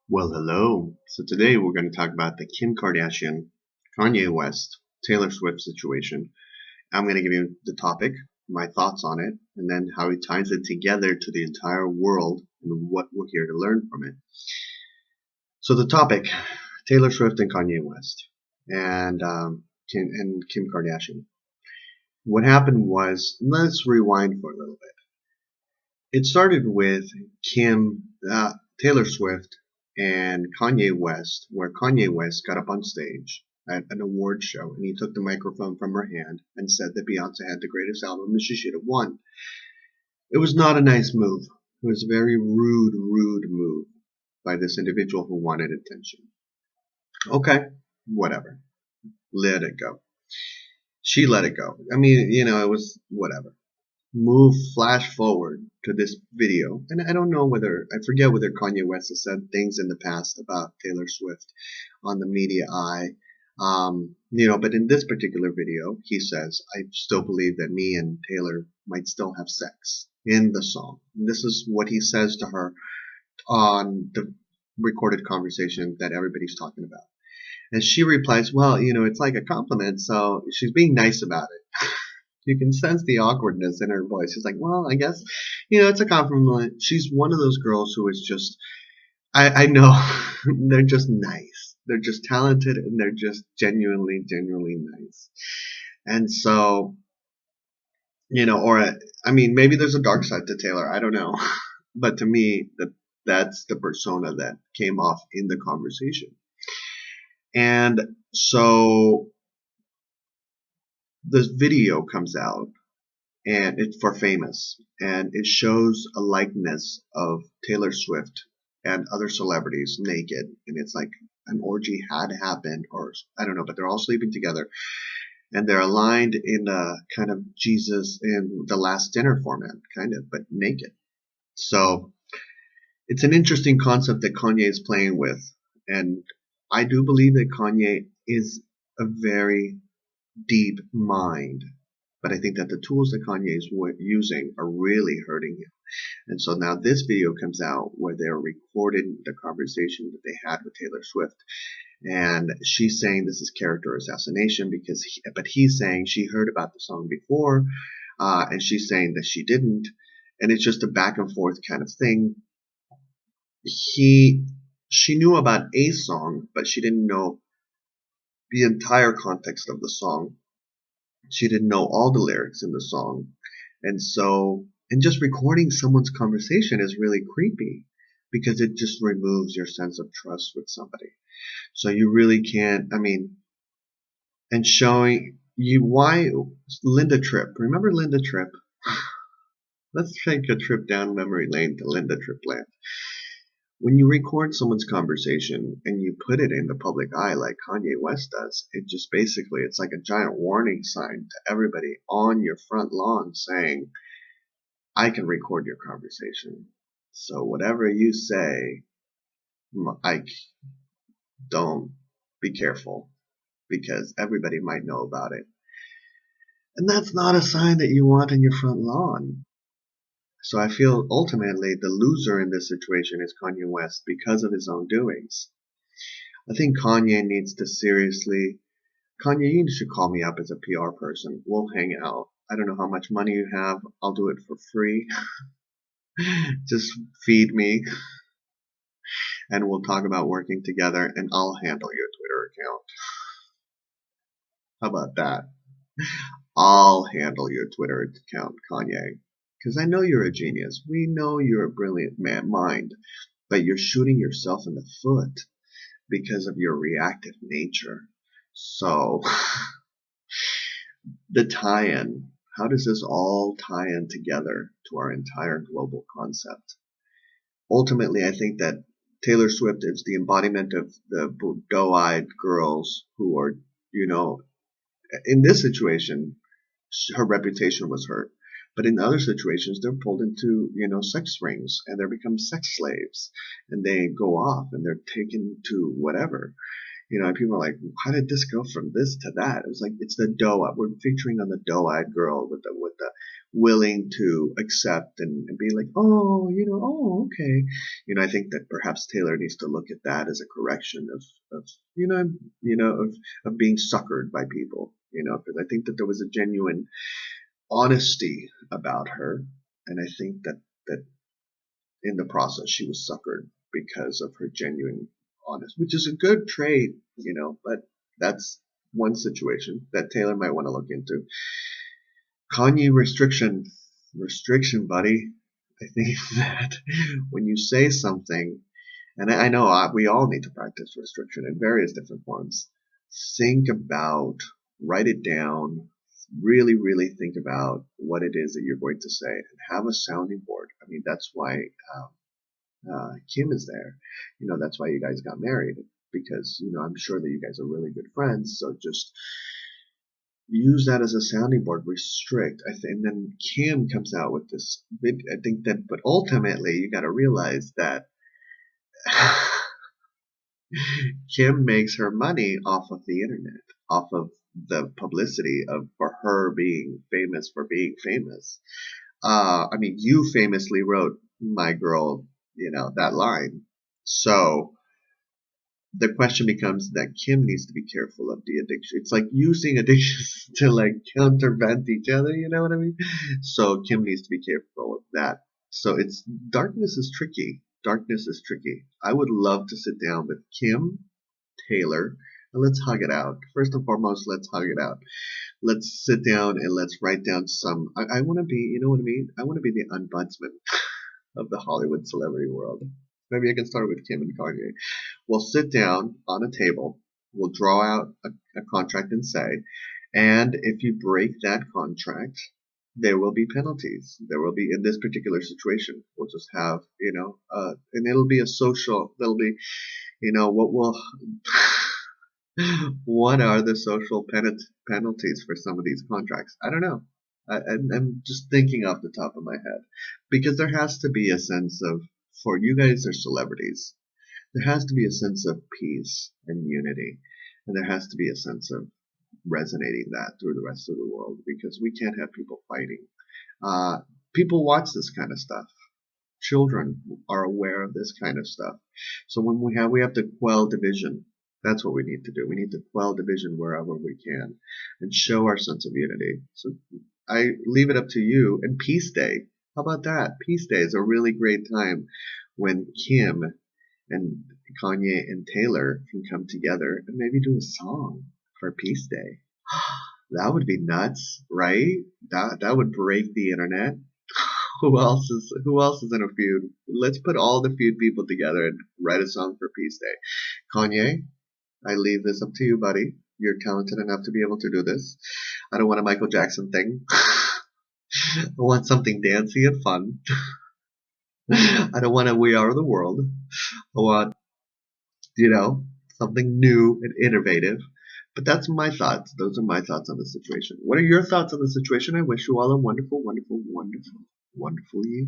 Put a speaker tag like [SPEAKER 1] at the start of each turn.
[SPEAKER 1] Well, hello. So today we're going to talk about the Kim Kardashian, Kanye West, Taylor Swift situation. I'm going to give you the topic, my thoughts on it, and then how it ties it together to the entire world and what we're here to learn from it. So the topic, Taylor Swift and Kanye West, and Kim Kardashian. What happened was, let's rewind for a little bit. It started with Taylor Swift and Kanye West, where Kanye West got up on stage at an award show and he took the microphone from her hand and said that Beyonce had the greatest album and she should have won. It was not a nice move. It was a very rude move by this individual who wanted attention. Okay, whatever. Let it go. She let it go. I mean, it was whatever. Flash forward to this video, and I don't know I forget whether Kanye West has said things in the past about Taylor Swift on the media eye. But in this particular video, he says, I still believe that me and Taylor might still have sex in the song. And this is what he says to her on the recorded conversation that everybody's talking about. And she replies, well, it's like a compliment, so she's being nice about it. You can sense the awkwardness in her voice. She's like, well, I guess, it's a compliment. She's one of those girls who is just, I know, they're just nice. They're just talented and they're just genuinely nice. And so, maybe there's a dark side to Taylor. I don't know. But to me, that's the persona that came off in the conversation. And so this video comes out and it's for Famous, and it shows a likeness of Taylor Swift and other celebrities naked, and it's like an orgy had happened, or I don't know, but they're all sleeping together, and they're aligned in a kind of Jesus in the Last Dinner format, kind of, but naked. So it's an interesting concept that Kanye is playing with, and I do believe that Kanye is a very deep mind. But I think that the tools that Kanye is using are really hurting him. And so now this video comes out where they're recording the conversation that they had with Taylor Swift. And she's saying this is character assassination but he's saying she heard about the song before, and she's saying that she didn't. And it's just a back and forth kind of thing. She knew about a song, but she didn't know the entire context of the song. She didn't know all the lyrics in the song. And just recording someone's conversation is really creepy because it just removes your sense of trust with somebody. So you really can't, and showing you why Linda Tripp. Remember Linda Tripp? Let's take a trip down memory lane to Linda Tripp land. When you record someone's conversation and you put it in the public eye like Kanye West does, it just basically, it's like a giant warning sign to everybody on your front lawn saying, I can record your conversation. So whatever you say, don't be careful because everybody might know about it. And that's not a sign that you want in your front lawn. So I feel ultimately the loser in this situation is Kanye West because of his own doings. I think Kanye needs to Kanye, you should call me up as a PR person. We'll hang out. I don't know how much money you have. I'll do it for free. Just feed me and we'll talk about working together and I'll handle your Twitter account. How about that? I'll handle your Twitter account, Kanye. Because I know you're a genius. We know you're a brilliant mind, but you're shooting yourself in the foot because of your reactive nature. So, the tie-in. How does this all tie in together to our entire global concept? Ultimately, I think that Taylor Swift is the embodiment of the doe-eyed girls who are, in this situation, her reputation was hurt. But in other situations, they're pulled into, sex rings and they become sex slaves and they go off and they're taken to whatever. And people are like, how did this go from this to that? It was like, it's the doe. We're featuring on the doe-eyed girl with the willing to accept and be like, oh, oh, okay. I think that perhaps Taylor needs to look at that as a correction of of being suckered by people, because I think that there was a genuine honesty about her. And I think that in the process, she was suckered because of her genuine honest, which is a good trait, but that's one situation that Taylor might want to look into. Kanye restriction, buddy. I think that when you say something, and I know we all need to practice restriction in various different forms, think about, write it down, really, really think about what it is that you're going to say and have a sounding board. I mean, that's why Kim is there. That's why you guys got married, because, I'm sure that you guys are really good friends. So just use that as a sounding board, restrict. And then Kim comes out with this. I think that, but ultimately, you got to realize that Kim makes her money off of the internet, off of the publicity of for her being famous for being famous. I mean, you famously wrote "My Girl," that line. So the question becomes that Kim needs to be careful of the addiction. It's like using addictions to like countervent each other. You know what I mean? So Kim needs to be careful of that. So it's darkness is tricky. Darkness is tricky. I would love to sit down with Kim, Taylor, and let's hug it out. First and foremost, let's hug it out. Let's sit down and let's write down some. I want to be, you know what I mean? I want to be the ombudsman of the Hollywood celebrity world. Maybe I can start with Kim and Kanye. We'll sit down on a table. We'll draw out a contract and say, and if you break that contract, there will be penalties. There will be, in this particular situation, we'll just have, and it'll be a social, there'll be, what will, what are the social penalties for some of these contracts? I don't know. I'm just thinking off the top of my head, because there has to be a sense of, for you guys are celebrities, there has to be a sense of peace and unity, and there has to be a sense of resonating that through the rest of the world, because we can't have people fighting. People watch this kind of stuff. Children are aware of this kind of stuff. So when we have to quell division. That's what we need to do. We need to quell division wherever we can and show our sense of unity. So I leave it up to you. And Peace Day. How about that? Peace Day is a really great time when Kim and Kanye and Taylor can come together and maybe do a song for Peace Day. That would be nuts, right? That would break the internet. Who else is in a feud? Let's put all the feud people together and write a song for Peace Day. Kanye, I leave this up to you, buddy. You're talented enough to be able to do this. I don't want a Michael Jackson thing. I want something dancey and fun. I don't want a We Are the World. I want, something new and innovative. But that's my thoughts. Those are my thoughts on the situation. What are your thoughts on the situation? I wish you all a wonderful, wonderful, wonderful, wonderful year.